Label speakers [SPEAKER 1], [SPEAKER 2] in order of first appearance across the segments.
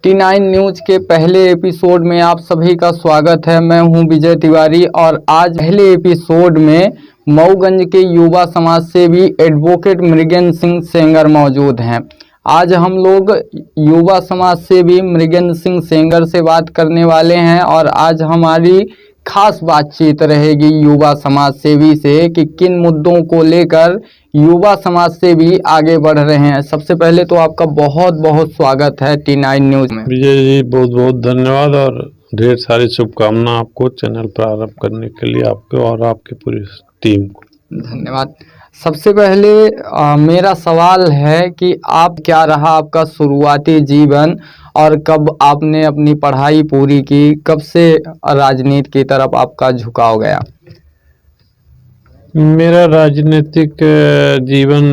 [SPEAKER 1] T9 news के पहले episode में आप सभी का स्वागत है। मैं हूं विजय तिवारी और आज पहले एपिसोड में मऊगंज के युवा समाज सेवी एडवोकेट मृगेंद्र सिंह सेंगर मौजूद हैं। आज हम लोग युवा समाज सेवी मृगेंद्र सिंह सेंगर से बात करने वाले हैं और आज हमारी खास बातचीत रहेगी युवा समाज सेवी से कि किन मुद्दों को लेकर युवा समाज सेवी आगे बढ़ रहे हैं। सबसे पहले तो आपका बहुत बहुत स्वागत है T9 न्यूज में।
[SPEAKER 2] विजय जी बहुत बहुत धन्यवाद और ढेर सारी शुभकामना आपको चैनल प्रारंभ करने के लिए, आपको और आपकी पूरी टीम को
[SPEAKER 1] धन्यवाद। सबसे पहले मेरा सवाल है कि आप क्या रहा आपका शुरुआती जीवन और कब आपने अपनी पढ़ाई पूरी की, कब से राजनीति की तरफ आपका झुकाव गया?
[SPEAKER 2] मेरा राजनीतिक जीवन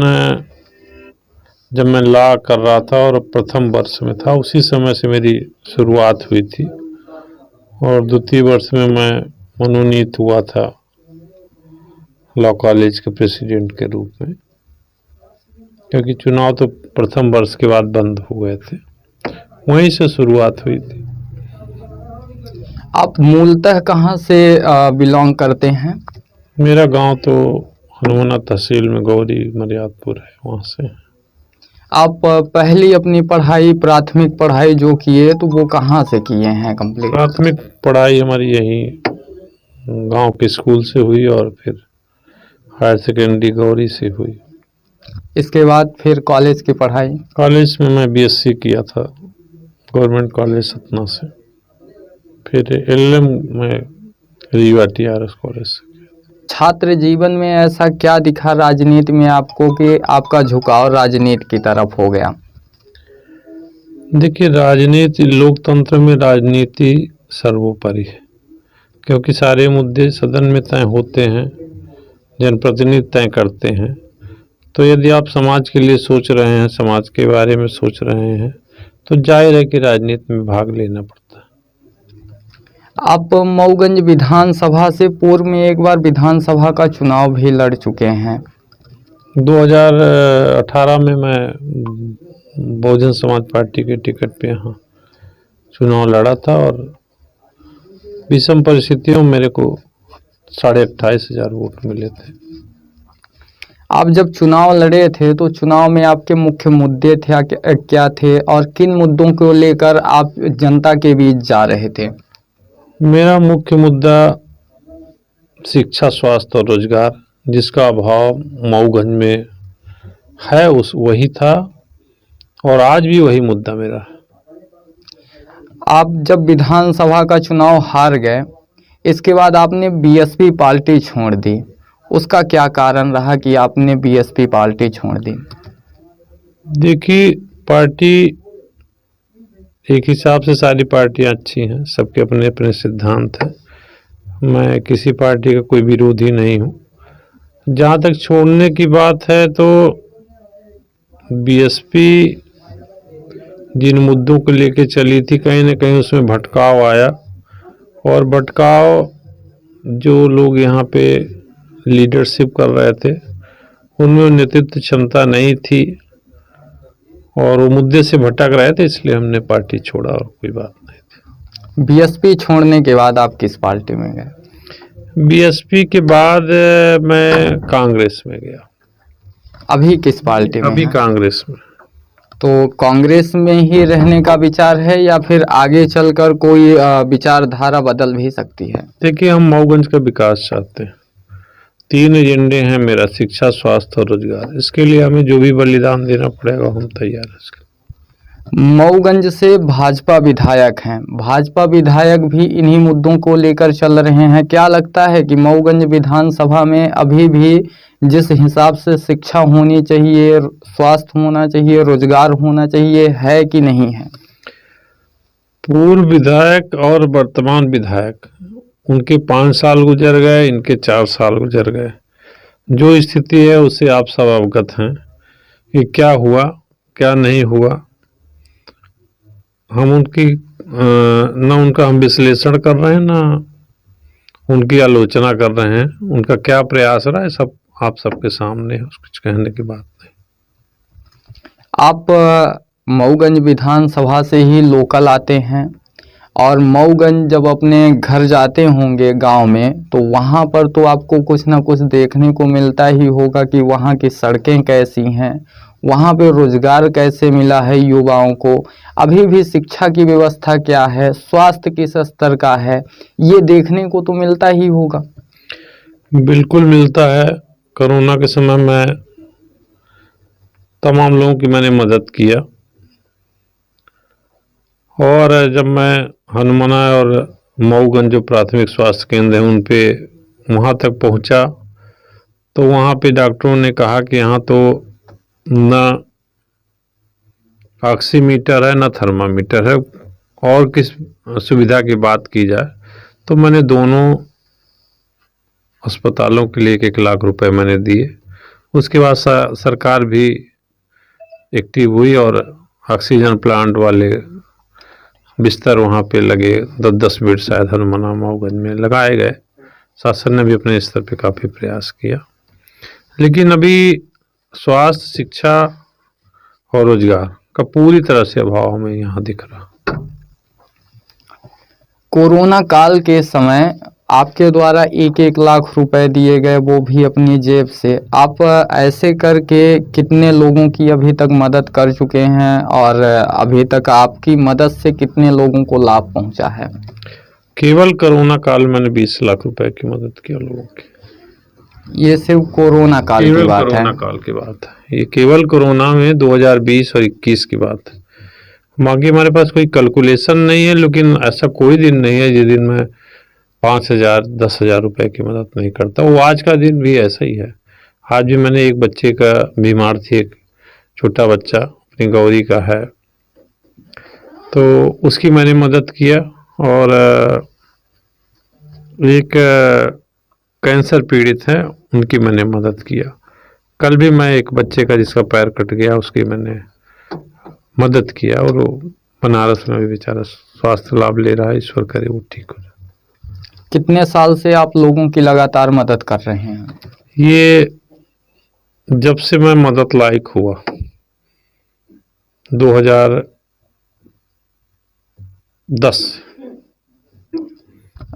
[SPEAKER 2] जब मैं लॉ कर रहा था और प्रथम वर्ष में था, उसी समय से मेरी शुरुआत हुई थी और द्वितीय वर्ष में मैं मनोनीत हुआ था लॉ कॉलेज के प्रेसिडेंट के रूप में, क्योंकि चुनाव तो प्रथम वर्ष के बाद बंद हो गए थे, वहीं से शुरुआत हुई थी।
[SPEAKER 1] आप मूलतः कहाँ से बिलोंग करते हैं?
[SPEAKER 2] मेरा गांव तो हनुमाना तहसील में गौरी मर्यादपुर है, वहाँ से।
[SPEAKER 1] आप पहली अपनी पढ़ाई प्राथमिक पढ़ाई जो किए तो वो कहाँ से किए हैं कंप्लीट?
[SPEAKER 2] प्राथमिक पढ़ाई हमारी यहीं गांव के स्कूल से हुई और फिर हायर सेकेंडरी गौरी से हुई।
[SPEAKER 1] इसके बाद फिर कॉलेज की पढ़ाई?
[SPEAKER 2] कॉलेज में मैं बीएससी किया था गवर्नमेंट कॉलेज सतना से, फिर एलएलएम में रीवा टीआरएस कॉलेज से।
[SPEAKER 1] छात्र जीवन में ऐसा क्या दिखा राजनीति में आपको कि आपका झुकाव राजनीति की तरफ हो गया?
[SPEAKER 2] देखिए, राजनीति, लोकतंत्र में राजनीति सर्वोपरि है, क्योंकि सारे मुद्दे सदन में तय होते हैं, जनप्रतिनिधि तय करते हैं। तो यदि आप समाज के लिए सोच रहे हैं, समाज के बारे में सोच रहे हैं, तो जाहिर है कि राजनीति में भाग लेना पड़ता है।
[SPEAKER 1] आप मऊगंज विधानसभा से पूर्व में एक बार विधानसभा का चुनाव भी लड़ चुके हैं।
[SPEAKER 2] 2018 में मैं बहुजन समाज पार्टी के टिकट पे यहाँ चुनाव लड़ा था और विषम परिस्थितियों में मेरे को 28,500 वोट मिले थे।
[SPEAKER 1] आप जब चुनाव लड़े थे तो चुनाव में आपके मुख्य मुद्दे थे क्या थे और किन मुद्दों को लेकर आप जनता के बीच जा रहे थे?
[SPEAKER 2] मेरा मुख्य मुद्दा शिक्षा, स्वास्थ्य और रोजगार, जिसका अभाव मऊगंज में है, वही था और आज भी वही मुद्दा मेरा है।
[SPEAKER 1] आप जब विधानसभा का चुनाव हार गए, इसके बाद आपने बीएसपी पार्टी छोड़ दी, उसका क्या कारण रहा कि आपने बीएसपी पार्टी छोड़ दी?
[SPEAKER 2] देखिए, पार्टी एक हिसाब से सारी पार्टियां अच्छी हैं, सबके अपने अपने सिद्धांत हैं। मैं किसी पार्टी का कोई विरोधी नहीं हूँ। जहाँ तक छोड़ने की बात है तो बीएसपी जिन मुद्दों को लेके चली थी, कहीं ना कहीं उसमें भटकाव आया और भटकाव जो लोग यहाँ पे लीडरशिप कर रहे थे उनमें नेतृत्व क्षमता नहीं थी और वो मुद्दे से भटक रहे थे, इसलिए हमने पार्टी छोड़ा और कोई बात नहीं थी।
[SPEAKER 1] बीएसपी छोड़ने के बाद आप किस पार्टी में गए?
[SPEAKER 2] बीएसपी के बाद मैं कांग्रेस में गया।
[SPEAKER 1] अभी किस पार्टी में?
[SPEAKER 2] अभी कांग्रेस में।
[SPEAKER 1] तो कांग्रेस में ही रहने का विचार है या फिर आगे चलकर कोई विचारधारा बदल भी सकती है?
[SPEAKER 2] देखिए, हम मऊगंज का विकास चाहते हैं। 3 एजेंडे हैं मेरा, शिक्षा, स्वास्थ्य और रोजगार। इसके लिए हमें जो भी बलिदान देना पड़ेगा हम तैयार हैं इसके।
[SPEAKER 1] मऊगंज से भाजपा विधायक हैं, भाजपा विधायक भी इन्हीं मुद्दों को लेकर चल रहे हैं। क्या लगता है कि मऊगंज विधानसभा में अभी भी जिस हिसाब से शिक्षा होनी चाहिए, स्वास्थ्य होना चाहिए, रोजगार होना चाहिए, है कि नहीं है?
[SPEAKER 2] पूर्व विधायक और वर्तमान विधायक, उनके 5 साल गुजर गए, इनके 4 साल गुजर गए। जो स्थिति है उससे आप सब अवगत हैं कि क्या हुआ क्या नहीं हुआ। हम उनकी न उनका हम विश्लेषण कर रहे हैं, ना उनकी आलोचना कर रहे हैं। उनका क्या प्रयास रहा है सब आप सबके सामने है, कुछ कहने की बात नहीं।
[SPEAKER 1] आप मऊगंज विधानसभा से ही लोकल आते हैं और मऊगंज जब अपने घर जाते होंगे गांव में, तो वहां पर तो आपको कुछ ना कुछ देखने को मिलता ही होगा कि वहां की सड़कें कैसी हैं, वहां पे रोजगार कैसे मिला है युवाओं को, अभी भी शिक्षा की व्यवस्था क्या है, स्वास्थ्य किस स्तर का है, ये देखने को तो मिलता ही होगा।
[SPEAKER 2] बिल्कुल मिलता है। कोरोना के समय में तमाम लोगों की मैंने मदद किया, और जब मैं हनुमाना और मऊगंज जो प्राथमिक स्वास्थ्य केंद्र है उन पे वहाँ तक पहुँचा, तो वहाँ पे डॉक्टरों ने कहा कि यहाँ तो न ऑक्सीमीटर है न थर्मामीटर है, और किस सुविधा की बात की जाए। तो मैंने दोनों अस्पतालों के लिए 1-1 लाख रुपए मैंने दिए। उसके बाद सरकार भी एक्टिव हुई और ऑक्सीजन प्लांट वाले बिस्तर वहाँ पे लगे, 10-10 बेड शायद हनुमाना मऊगंज में लगाए गए। शासन ने भी अपने स्तर पे काफ़ी प्रयास किया, लेकिन अभी स्वास्थ्य, शिक्षा और रोजगार का पूरी तरह से अभाव हमें यहाँ दिख रहा।
[SPEAKER 1] कोरोना काल के समय आपके द्वारा 1-1 लाख रुपए दिए गए, वो भी अपनी जेब से। आप ऐसे करके कितने लोगों की अभी तक मदद कर चुके हैं और अभी तक आपकी मदद से कितने लोगों को लाभ पहुंचा है?
[SPEAKER 2] केवल कोरोना काल मैंने 20 लाख रुपए की मदद किया लोगों की।
[SPEAKER 1] ये सिर्फ कोरोना काल की बात है?
[SPEAKER 2] कोरोना काल की बात है, ये केवल कोरोना में 2020 और 21 की बात है। बाकी हमारे पास कोई कैलकुलेशन नहीं है, लेकिन ऐसा कोई दिन नहीं है जिस दिन मैं 5,000 10,000 रुपए की मदद नहीं करता। वो आज का दिन भी ऐसा ही है। आज भी मैंने एक बच्चे का बीमार थी, एक छोटा बच्चा अपनी गौरी का है, तो उसकी मैंने मदद किया, और एक कैंसर पीड़ित है उनकी मैंने मदद किया। कल भी मैं एक बच्चे का जिसका पैर कट गया उसकी मैंने मदद किया, और वो बनारस में भी बेचारा स्वास्थ्य लाभ ले रहा है, ईश्वर करे वो ठीक हो जाए।
[SPEAKER 1] कितने साल से आप लोगों की लगातार मदद कर रहे हैं?
[SPEAKER 2] ये जब से मैं मदद लायक हुआ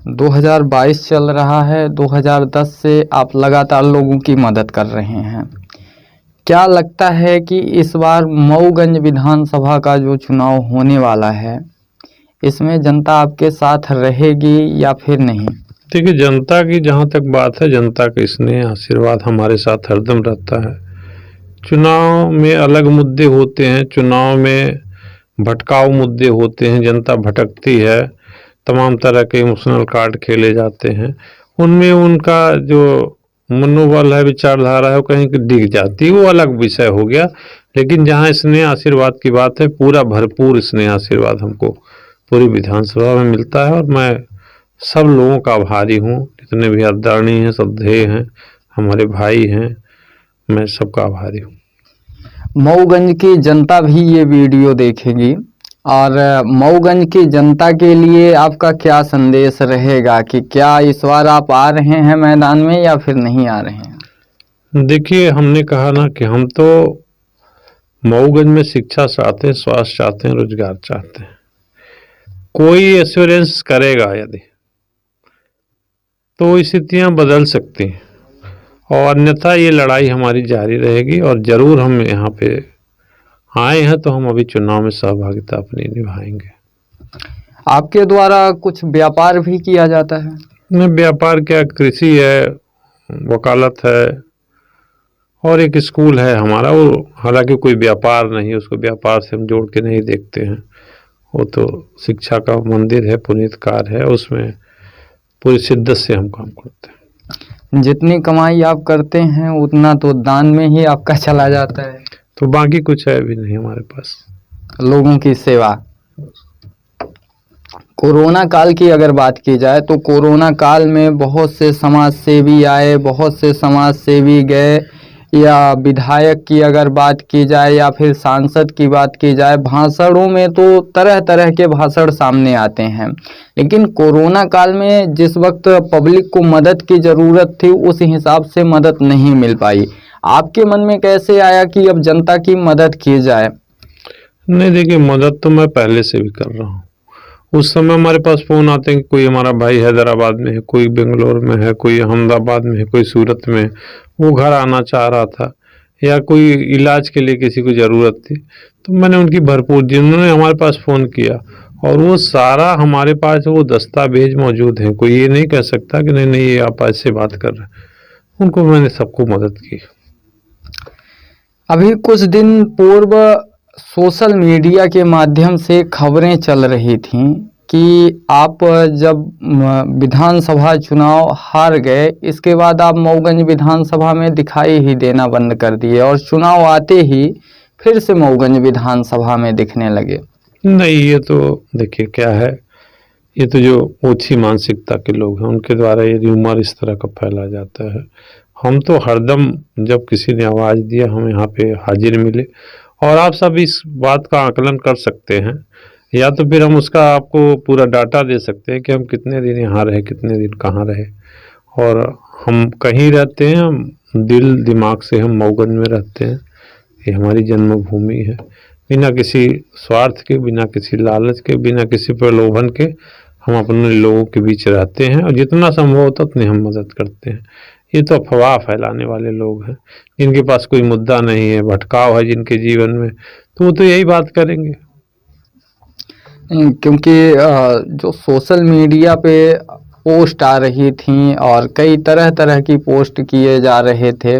[SPEAKER 1] 2022 चल रहा है, 2010 से आप लगातार लोगों की मदद कर रहे हैं। क्या लगता है कि इस बार मऊगंज विधानसभा का जो चुनाव होने वाला है, इसमें जनता आपके साथ रहेगी या फिर नहीं?
[SPEAKER 2] देखिए, जनता की जहाँ तक बात है, जनता का स्नेह आशीर्वाद हमारे साथ हरदम रहता है। चुनाव में अलग मुद्दे होते हैं, चुनाव में भटकाऊ मुद्दे होते हैं, जनता भटकती है, तमाम तरह के इमोशनल कार्ड खेले जाते हैं, उनमें उनका जो मनोबल है, विचारधारा है, वो कहीं डिग जाती है, वो अलग विषय हो गया। लेकिन जहाँ स्नेह आशीर्वाद की बात है, पूरा भरपूर स्नेह आशीर्वाद हमको पूरी विधानसभा में मिलता है, और मैं सब लोगों का आभारी हूँ। जितने भी आदरणीय हैं, श्रद्धेय हैं, हमारे भाई हैं, मैं सबका आभारी हूँ।
[SPEAKER 1] मऊगंज की जनता भी ये वीडियो देखेगी, और मऊगंज की जनता के लिए आपका क्या संदेश रहेगा कि क्या इस बार आप आ रहे हैं मैदान में या फिर नहीं आ रहे हैं?
[SPEAKER 2] देखिए, हमने कहा ना कि हम तो मऊगंज में शिक्षा चाहते हैं, स्वास्थ्य चाहते हैं, रोजगार चाहते हैं। कोई एश्योरेंस करेगा यदि, तो स्थितियां बदल सकती हैं, और अन्यथा ये लड़ाई हमारी जारी रहेगी। और जरूर हम यहाँ पे आए हैं तो हम अभी चुनाव में सहभागिता अपनी निभाएंगे।
[SPEAKER 1] आपके द्वारा कुछ व्यापार भी किया जाता है?
[SPEAKER 2] नहीं, व्यापार क्या, कृषि है, वकालत है, और एक स्कूल है हमारा। वो हालांकि कोई व्यापार नहीं है, उसको व्यापार से हम जोड़ के नहीं देखते हैं। वो तो शिक्षा का मंदिर है, पुनीत कार्य है, उसमें पूरी शिद्दत से हम काम करते हैं।
[SPEAKER 1] जितनी कमाई आप करते हैं उतना तो दान में ही आपका चला जाता है,
[SPEAKER 2] तो बाकी कुछ है भी नहीं हमारे पास।
[SPEAKER 1] लोगों की सेवा। कोरोना काल की अगर बात की जाए तो कोरोना काल में बहुत से समाज सेवी आए, बहुत से समाज सेवी गए, या विधायक की अगर बात की जाए या फिर सांसद की बात की जाए, भाषणों में तो तरह तरह के भाषण सामने आते हैं। लेकिन कोरोना काल में जिस वक्त पब्लिक को मदद की ज़रूरत थी, उस हिसाब से मदद नहीं मिल पाई। आपके मन में कैसे आया कि अब जनता की मदद की जाए?
[SPEAKER 2] नहीं, देखिए मदद तो मैं पहले से भी कर रहा हूँ। उस समय हमारे पास फ़ोन आते हैं कि कोई हमारा भाई हैदराबाद में है, कोई बेंगलोर में है, कोई अहमदाबाद में है, कोई सूरत में है, वो घर आना चाह रहा था या कोई इलाज के लिए किसी को ज़रूरत थी, तो मैंने उनकी भरपूर जिन्होंने हमारे पास फ़ोन किया और वो सारा हमारे पास वो दस्तावेज मौजूद हैं। कोई ये नहीं कह सकता कि नहीं, नहीं ये आप ऐसे बात कर रहे हैं। उनको मैंने सबको मदद की।
[SPEAKER 1] अभी कुछ दिन पूर्व सोशल मीडिया के माध्यम से खबरें चल रही थीं कि आप जब विधानसभा चुनाव हार गए, इसके बाद आप मऊगंज विधानसभा में दिखाई ही देना बंद कर दिए और चुनाव आते ही फिर से मऊगंज विधानसभा में दिखने लगे।
[SPEAKER 2] नहीं, ये तो देखिए क्या है, ये तो जो ओछी मानसिकता के लोग हैं उनके द्वारा ये र्यूमर इस तरह का फैला जाता है। हम तो हरदम जब किसी ने आवाज़ दिया हम यहाँ पे हाजिर मिले और आप सब इस बात का आकलन कर सकते हैं, या तो फिर हम उसका आपको पूरा डाटा दे सकते हैं कि हम कितने दिन यहाँ रहे, कितने दिन कहाँ रहे और हम कहीं रहते हैं। हम दिल दिमाग से हम मऊगंज में रहते हैं, ये हमारी जन्मभूमि है। बिना किसी स्वार्थ के, बिना किसी लालच के, बिना किसी प्रलोभन के हम अपने लोगों के बीच रहते हैं और जितना संभव होता उतनी हम मदद करते हैं। ये तो अफवाह फैलाने वाले लोग हैं, जिनके पास कोई मुद्दा नहीं है, भटकाव है जिनके जीवन में, तो वो तो यही बात करेंगे।
[SPEAKER 1] क्योंकि जो सोशल मीडिया पे पोस्ट आ रही थी और कई तरह तरह की पोस्ट किए जा रहे थे,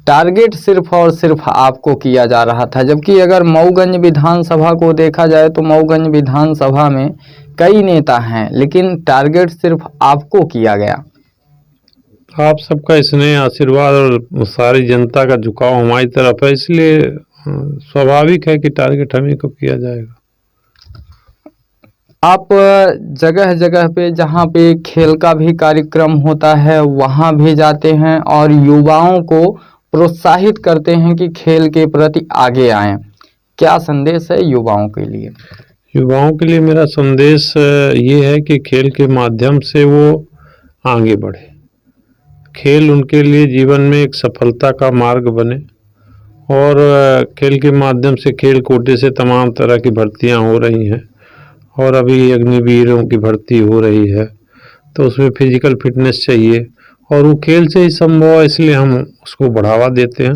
[SPEAKER 1] टारगेट सिर्फ और सिर्फ आपको किया जा रहा था। जबकि अगर मऊगंज विधानसभा को देखा जाए तो मऊगंज विधानसभा में कई नेता हैं, लेकिन टारगेट सिर्फ आपको किया गया।
[SPEAKER 2] आप सबका स्नेह, आशीर्वाद और सारी जनता का झुकाव हमारी तरफ है, इसलिए स्वाभाविक है कि टारगेट हम ही को किया जाएगा।
[SPEAKER 1] आप जगह जगह पे जहाँ पे खेल का भी कार्यक्रम होता है वहाँ भी जाते हैं और युवाओं को प्रोत्साहित करते हैं कि खेल के प्रति आगे आएं। क्या संदेश है युवाओं के लिए?
[SPEAKER 2] युवाओं के लिए मेरा संदेश ये है कि खेल के माध्यम से वो आगे बढ़े, खेल उनके लिए जीवन में एक सफलता का मार्ग बने और खेल के माध्यम से खेल कोटे से तमाम तरह की भर्तियां हो रही हैं और अभी अग्निवीरों की भर्ती हो रही है, तो उसमें फिजिकल फिटनेस चाहिए और वो खेल से ही संभव है, इसलिए हम उसको बढ़ावा देते हैं।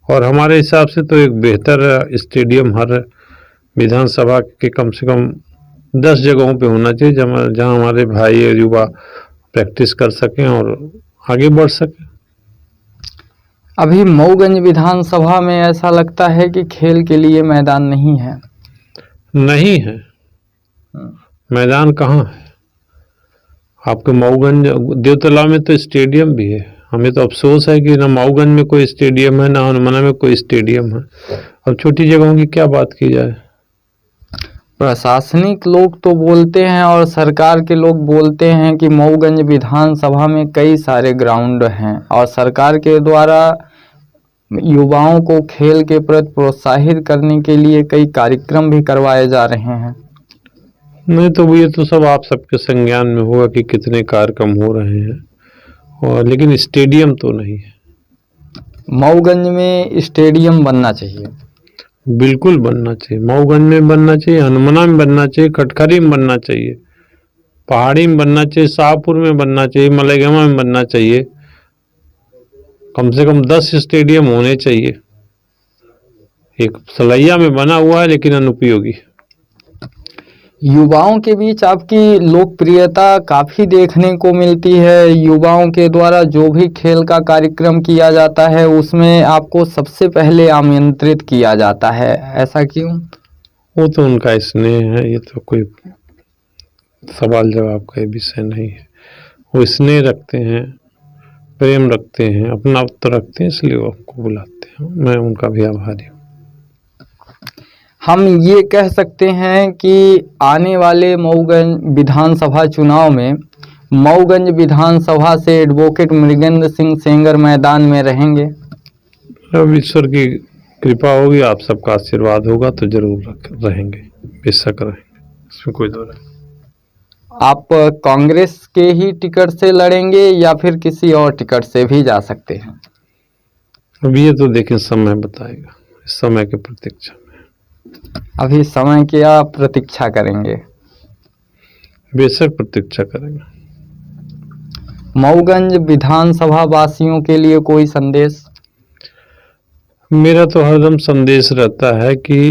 [SPEAKER 2] और हमारे हिसाब से तो एक बेहतर स्टेडियम हर विधानसभा के कम से कम 10 जगहों पे होना चाहिए जहाँ हमारे भाई और युवा प्रैक्टिस कर सकें और आगे बढ़ सकें।
[SPEAKER 1] अभी मऊगंज विधानसभा में ऐसा लगता है कि खेल के लिए मैदान नहीं है।
[SPEAKER 2] नहीं है, मैदान कहाँ है? आपके मऊगंज देवतला में तो स्टेडियम भी है। हमें तो अफसोस है कि ना मऊगंज में कोई स्टेडियम है, ना हनुमाना में कोई स्टेडियम है। अब छोटी जगहों की क्या बात की जाए।
[SPEAKER 1] प्रशासनिक लोग तो बोलते हैं और सरकार के लोग बोलते हैं कि मऊगंज विधानसभा में कई सारे ग्राउंड हैं और सरकार के द्वारा युवाओं को खेल के प्रति प्रोत्साहित करने के लिए कई कार्यक्रम भी करवाए जा रहे हैं।
[SPEAKER 2] नहीं तो ये तो सब आप सबके संज्ञान में होगा कि कितने कार्यक्रम हो रहे हैं, और लेकिन स्टेडियम तो नहीं है।
[SPEAKER 1] मऊगंज में स्टेडियम बनना चाहिए,
[SPEAKER 2] बिल्कुल बनना चाहिए। मऊगंज में बनना चाहिए, हनुमाना में बनना चाहिए, खटखरी में बनना चाहिए, पहाड़ी में बनना चाहिए, शाहपुर में बनना चाहिए, मलेगामा में बनना चाहिए। कम से कम 10 स्टेडियम होने चाहिए। एक सलैया में बना हुआ है लेकिन अनुपयोगी।
[SPEAKER 1] युवाओं के बीच आपकी लोकप्रियता काफ़ी देखने को मिलती है। युवाओं के द्वारा जो भी खेल का कार्यक्रम किया जाता है उसमें आपको सबसे पहले आमंत्रित किया जाता है, ऐसा क्यों?
[SPEAKER 2] वो तो उनका स्नेह है, ये तो कोई सवाल जवाब का विषय नहीं है। वो स्नेह रखते हैं, प्रेम रखते हैं, अपनापन रखते हैं, इसलिए वो आपको बुलाते हैं। मैं उनका भी आभारी हूँ।
[SPEAKER 1] हम ये कह सकते हैं कि आने वाले मऊगंज विधानसभा चुनाव में मऊगंज विधानसभा से एडवोकेट मृगेंद्र सिंह सेंगर मैदान में रहेंगे।
[SPEAKER 2] अब ईश्वर की कृपा होगी, आप सबका आशीर्वाद होगा तो जरूर रहेंगे, बेशक रहेंगे, इसमें कोई दो राय।
[SPEAKER 1] आप कांग्रेस के ही टिकट से लड़ेंगे या फिर किसी और टिकट से भी जा सकते हैं?
[SPEAKER 2] अब ये तो देखें, समय बताएगा, समय की प्रतीक्षा में।
[SPEAKER 1] अभी समय की आप प्रतीक्षा करेंगे?
[SPEAKER 2] बेशक प्रतीक्षा करेंगे।
[SPEAKER 1] मऊगंज विधानसभा वासियों के लिए कोई संदेश?
[SPEAKER 2] मेरा तो हरदम संदेश रहता है कि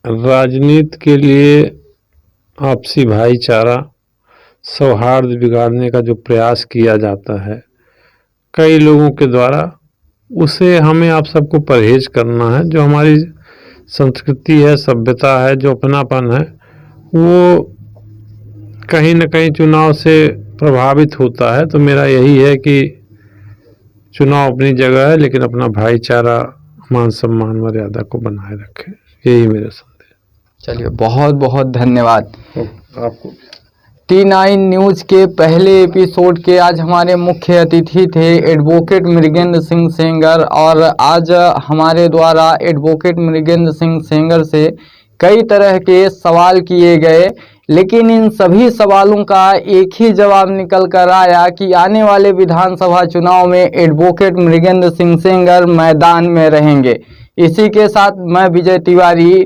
[SPEAKER 2] राजनीति के लिए आपसी भाईचारा, सौहार्द बिगाड़ने का जो प्रयास किया जाता है कई लोगों के द्वारा, उसे हमें आप सबको परहेज करना है। जो हमारी संस्कृति है, सभ्यता है, जो अपनापन है, वो कहीं न कहीं चुनाव से प्रभावित होता है। तो मेरा यही है कि चुनाव अपनी जगह है, लेकिन अपना भाईचारा, मान सम्मान, मर्यादा को बनाए रखें। यही मेरा संदेश।
[SPEAKER 1] चलिए, बहुत बहुत धन्यवाद
[SPEAKER 2] आपको।
[SPEAKER 1] T9 न्यूज के पहले एपिसोड के आज हमारे मुख्य अतिथि थे एडवोकेट मृगेंद्र सिंह सेंगर, और आज हमारे द्वारा एडवोकेट मृगेंद्र सिंह सेंगर से कई तरह के सवाल किए गए, लेकिन इन सभी सवालों का एक ही जवाब निकल कर आया कि आने वाले विधानसभा चुनाव में एडवोकेट मृगेंद्र सिंह सेंगर मैदान में रहेंगे। इसी के साथ मैं विजय तिवारी